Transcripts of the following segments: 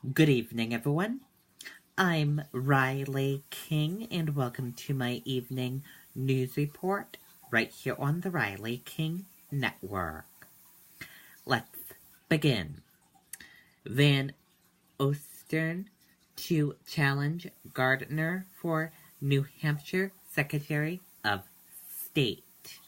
Good evening, everyone. I'm Riley King, and welcome to my evening news report right here on the Riley King Network. Let's begin. Van Ostern to challenge Gardner for New Hampshire Secretary of State.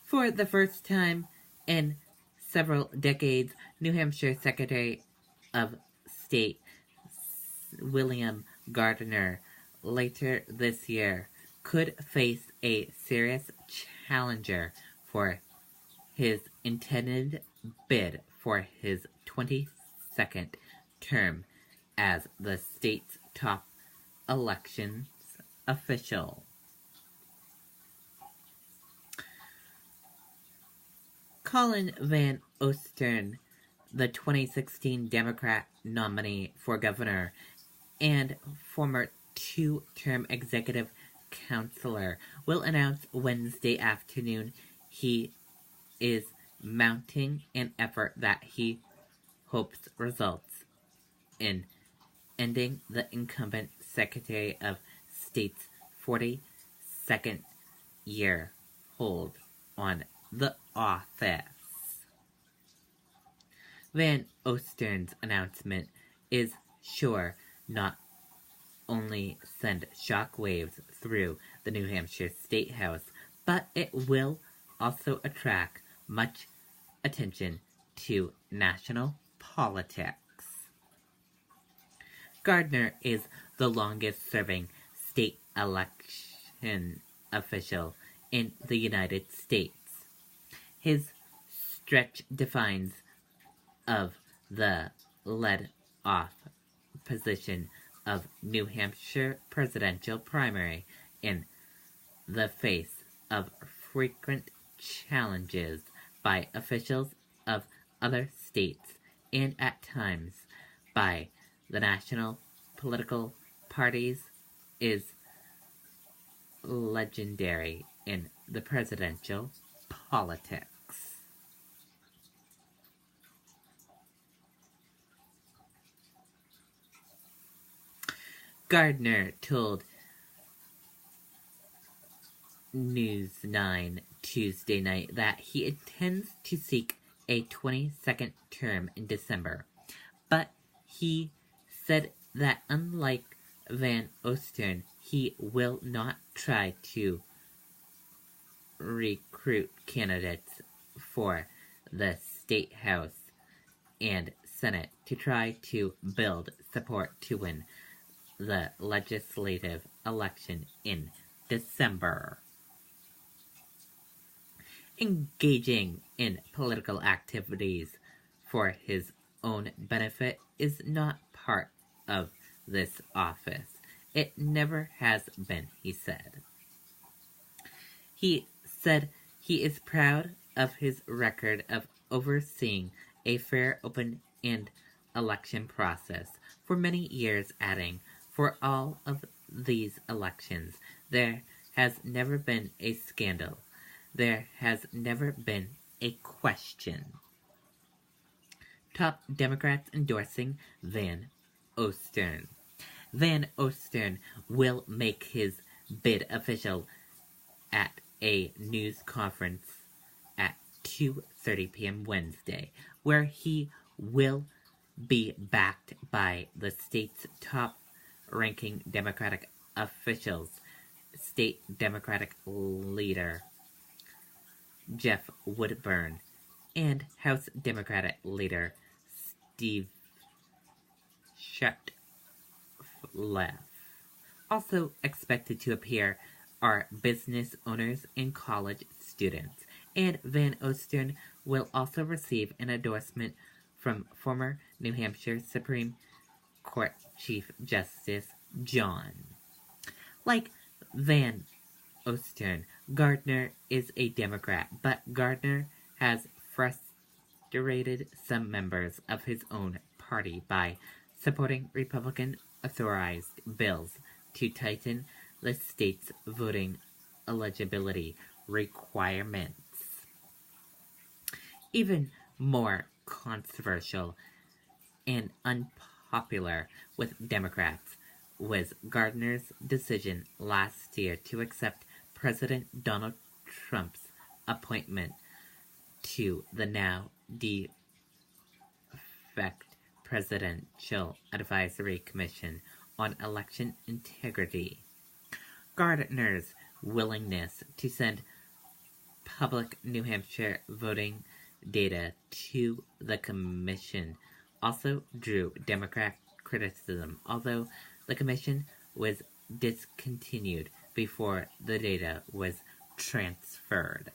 For the first time in several decades, New Hampshire Secretary of State William Gardner later this year could face a serious challenger for his intended bid for his 22nd term as the state's top elections official. Colin Van Ostern, the 2016 Democrat nominee for governor and former two-term executive counselor, will announce Wednesday afternoon he is mounting an effort that he hopes results in ending the incumbent Secretary of State's 42nd year hold on the office. Van Ostern's announcement is sure not only send shockwaves through the New Hampshire State House, but it will also attract much attention to national politics. Gardner is the longest-serving state election official in the United States. His stretch defines of the lead-off position of New Hampshire presidential primary in the face of frequent challenges by officials of other states and at times by the national political parties is legendary in the presidential politics. Gardner told News 9 Tuesday night that he intends to seek a 22nd term in December, but he said that unlike Van Ostern, he will not try to recruit candidates for the State House and Senate to try to build support to win the legislative election in December. Engaging in political activities for his own benefit is not part of this office. It never has been, he said. He said he is proud of his record of overseeing a fair, open, and election process for many years, adding, for all of these elections, there has never been a scandal. There has never been a question. Top Democrats endorsing Van Ostern. Van Ostern will make his bid official at a news conference at 2:30 p.m. Wednesday, where he will be backed by the state's top-ranking Democratic officials, State Democratic leader Jeff Woodburn and House Democratic leader Steve Shutleff. Also expected to appear are business owners and college students, and Van Ostern will also receive an endorsement from former New Hampshire Supreme Court Chief Justice John. Like Van Ostern, Gardner is a Democrat, but Gardner has frustrated some members of his own party by supporting Republican-authorized bills to tighten the state's voting eligibility requirements. Even more controversial, and unpopular with Democrats was Gardner's decision last year to accept President Donald Trump's appointment to the now defunct Presidential Advisory Commission on Election Integrity. Gardner's willingness to send public New Hampshire voting data to the commission also drew Democrat criticism, although the commission was discontinued before the data was transferred.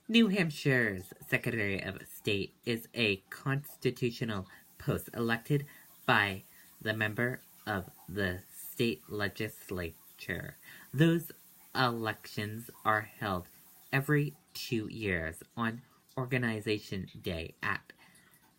New Hampshire's Secretary of State is a constitutional post elected by the member of the state legislature. Those elections are held every 2 years on Organization Day at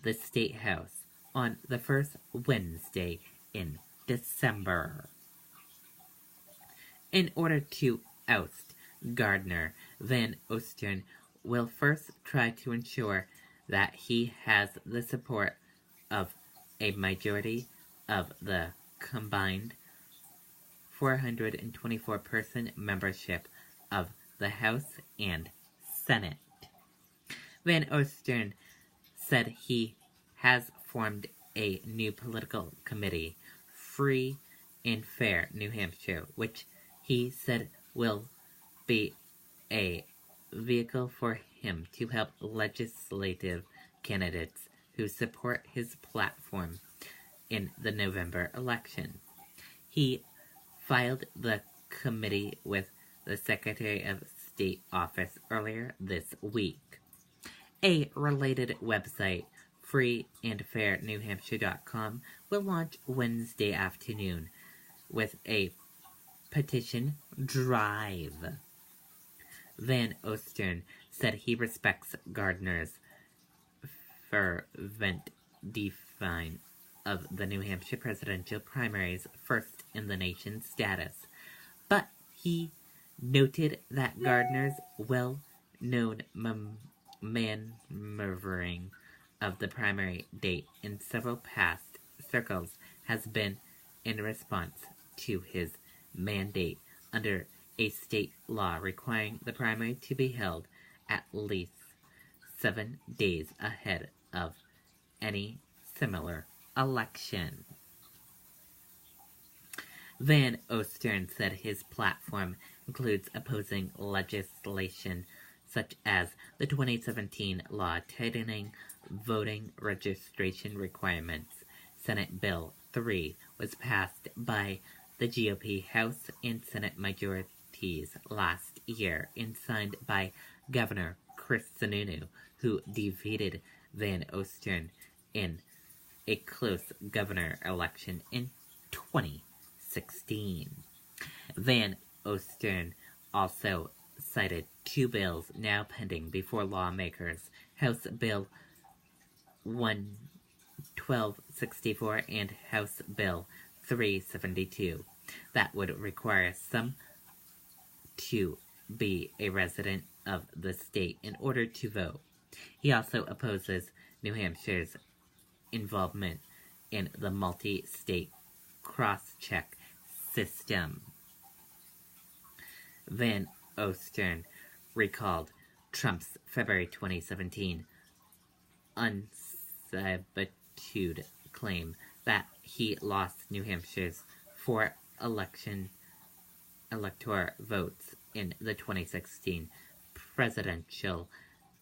the State House on the first Wednesday in December. In order to oust Gardner, Van Ostern will first try to ensure that he has the support of a majority of the combined 424-person membership of the House and Senate. Van Ostern said he has formed a new political committee, Free and Fair New Hampshire, which he said will be a vehicle for him to help legislative candidates who support his platform in the November election. He filed the committee with the Secretary of State office earlier this week. A related website, freeandfairnewhampshire.com, will launch Wednesday afternoon with a petition drive. Van Ostern said he respects Gardner's fervent defense of the New Hampshire presidential primaries' first in the nation status, but he noted that Gardner's well-known maneuvering of the primary date in several past circles has been in response to his mandate under a state law requiring the primary to be held at least 7 days ahead of any similar election. Van Ostern said his platform includes opposing legislation such as the 2017 law tightening voting registration requirements. Senate Bill 3 was passed by the GOP House and Senate majorities last year and signed by Governor Chris Sununu, who defeated Van Ostern in a close governor election in 2016. Van Ostern also cited 2 bills now pending before lawmakers, House Bill 1264 and House Bill 372, that would require some to be a resident of the state in order to vote. He also opposes New Hampshire's involvement in the multi-state cross-check system. Van Ostern recalled Trump's February 2017 unsubstantiated claim that he lost New Hampshire's 4 electoral votes in the 2016 presidential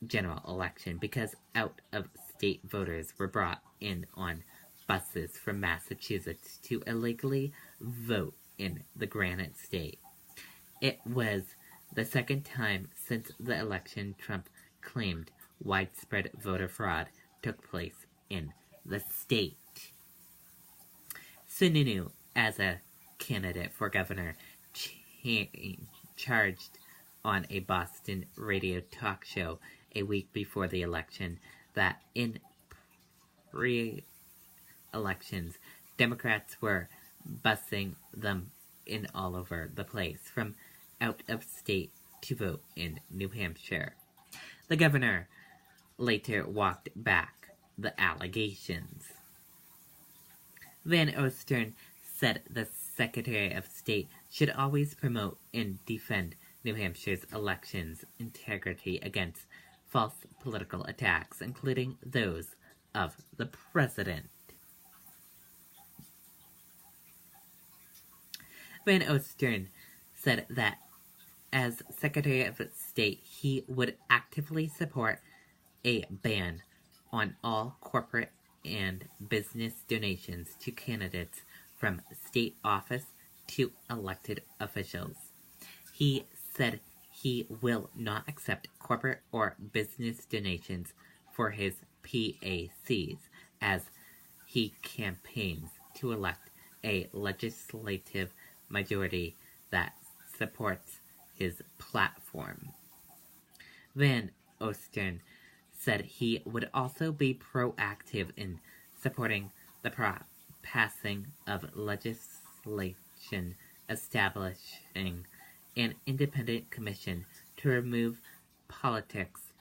general election because out-of-state voters were brought in on buses from Massachusetts to illegally vote in the Granite State. It was the second time since the election Trump claimed widespread voter fraud took place in the state. Sununu, as a candidate for governor, charged on a Boston radio talk show a week before the election that in pre-elections, Democrats were busing them in all over the place from out of state to vote in New Hampshire. The governor later walked back the allegations. Van Ostern said the Secretary of State should always promote and defend New Hampshire's elections integrity against false political attacks, including those of the president. Van Ostern said that as Secretary of State, he would actively support a ban on all corporate and business donations to candidates from state office to elected officials. He said he will not accept corporate or business donations for his PACs as he campaigns to elect a legislative majority that supports his platform. Van Ostern said he would also be proactive in supporting the passing of legislation establishing an independent commission to remove politics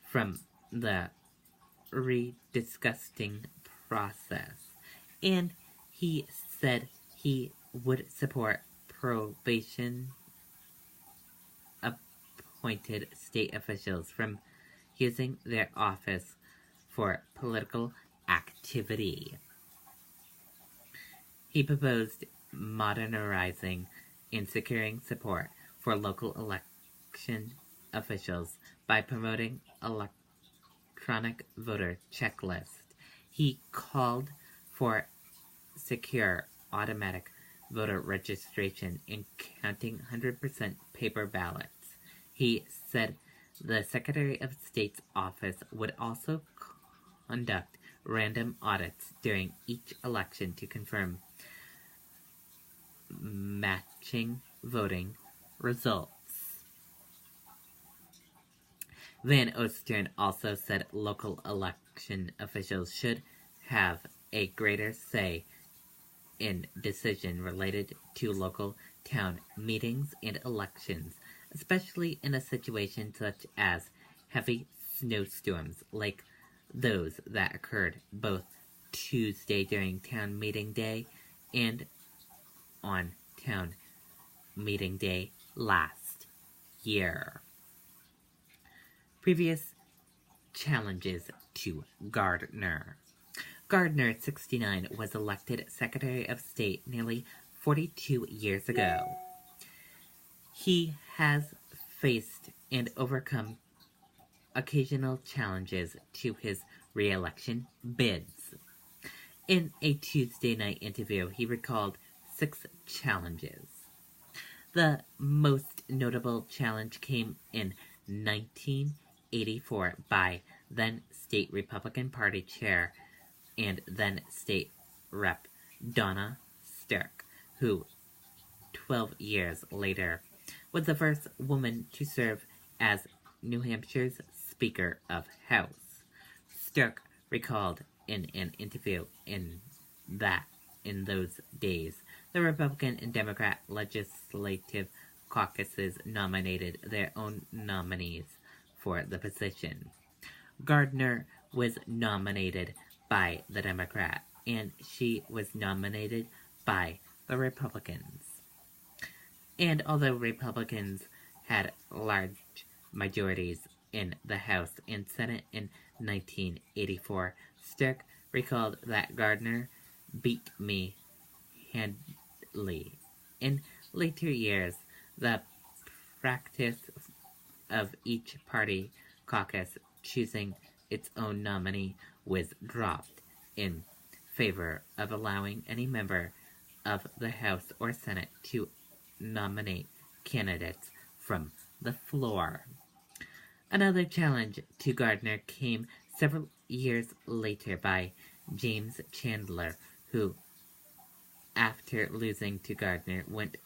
from the rediscussing process. And he said he would support probation appointed state officials from using their office for political activity. He proposed modernizing and securing support for local election officials by promoting electronic voter checklist. He called for secure automatic voter registration and counting 100% paper ballots. He said the Secretary of State's office would also conduct random audits during each election to confirm matching voting results. Van Ostern also said local election officials should have a greater say in decisions related to local town meetings and elections, especially in a situation such as heavy snowstorms like those that occurred both Tuesday during town meeting day and on town meeting day last year. Previous challenges to Gardner. Gardner, 69, was elected Secretary of State nearly 42 years ago. He has faced and overcome occasional challenges to his re-election bids. In a Tuesday night interview, he recalled 6 challenges. The most notable challenge came in 1984 by then State Republican Party Chair and then State Rep. Donna Stirk, who 12 years later was the first woman to serve as New Hampshire's Speaker of House. Stirk recalled in an interview that in those days, the Republican and Democrat legislative caucuses nominated their own nominees for the position. Gardner was nominated by the Democrat, and she was nominated by the Republicans. And although Republicans had large majorities in the House and Senate in 1984, Stirk recalled that Gardner beat me handily. In later years, the practice of each party caucus choosing its own nominee was dropped in favor of allowing any member of the House or Senate to nominate candidates from the floor. Another challenge to Gardner came several years later by James Chandler, who, after losing to Gardner, went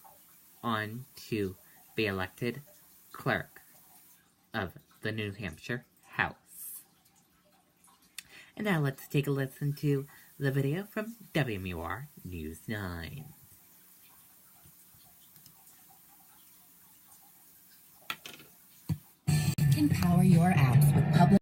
on to be elected clerk of the New Hampshire House. And now let's take a listen to the video from WMUR News 9. Empower your apps with public